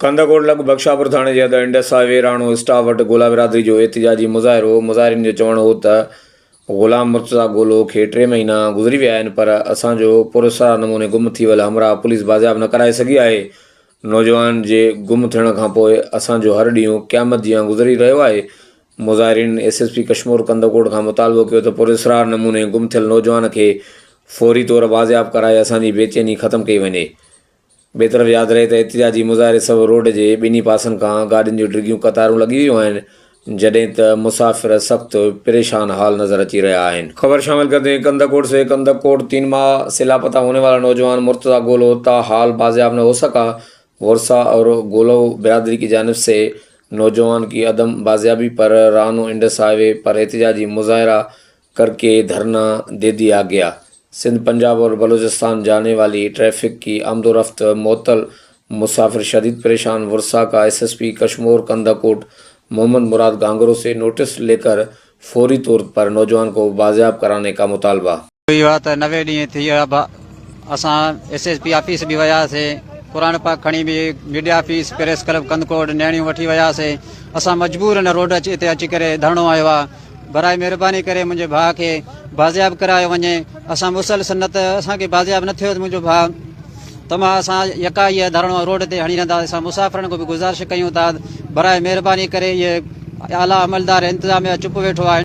कन्धकोट लॻ बख्शापुर थाणे जे हद Indus highway Rano stop वटि गोला बिरादरी जो एहतिजाजी मुज़ाहिरो। मुज़ाहिरीन जो चवणु हो त ग़ुलाम मुर्तज़ा गोलो खे 3 महीना गुज़री विया आहिनि, पर असांजो पुरस्कार नमूने गुम थी वियल हमराह पुलिस बाज़ियाब न कराए सघी आहे। नौजवान जे गुम थियण खां पोइ असांजो हर ॾींहुं क़यामत जीअं गुज़री रहियो आहे। मुज़ाहिरीन एसएसपी कश्मीर कंधकोट खां मुतालबो कयो त पुरस्कार नमूने गुम थियल नौजवान खे फौरी तौर बाज़ियाब कराए असांजी बेचैनी ख़त्म कई वञे। ॿिए तरफ़ यादि रहे त एहतिजाजी मुज़ाहिरे सबबि रोड जे ॿिन्ही पासनि खां गाॾियुनि जूं डिघियूं कतारूं लॻी वियूं आहिनि, जॾहिं त मुसाफ़िर सख़्तु परेशान हाल नज़र अची रहिया आहिनि। खबर शामिल करते हैं कंधकोट से। कंधकोट 3 माह से लापता होने वाला नौजवान मुर्तज़ा गोलो ताहाल बाज़ियाब न हो सका। वर्षा और गोलो बिरादरी की जानिब से नौजवान की अदम बाज़ियाबी पर राणो इंडस हाईवे पर एहतिजाजी मुज़ाहरा करके धरना दे दिया गया। सिंध, पंजाब और बलूचिस्तान जाने वाली ट्रैफिक की आमदोरफ्त मुअत्तल, मुसाफिर शदीद परेशान। वर्षा का एसएसपी कश्मीर कंधकोट मोहम्मद मुराद गांगरो से नोटिस लेकर फौरी तौर पर नौजवान को बाज़ियाब कराने का मुतालबा। 90 ॾींहं थी विया, असां एसएसपी ऑफिस भी वियासीं, कुरान पाक खणी भी media office, press club Kandhkot नैणियूं वठी वियासीं। असां मजबूर न रोड ते अची करे धरणो आयो आहे। बराए महिरबानी करे मुंहिंजे भाउ खे बाज़ियाब करायो वञे। असां मुसलसल न त असांखे बाज़ियाब न थियो त मुंहिंजो भाउ तमामु असां यका इहा धरणो रोड ते हणी रहंदा। असां मुसाफ़िरनि को बि गुज़ारिश कयूं था, बराए महिरबानी करे इहे आला अमलदार इंतिज़ामिया चुप वेठो आहे।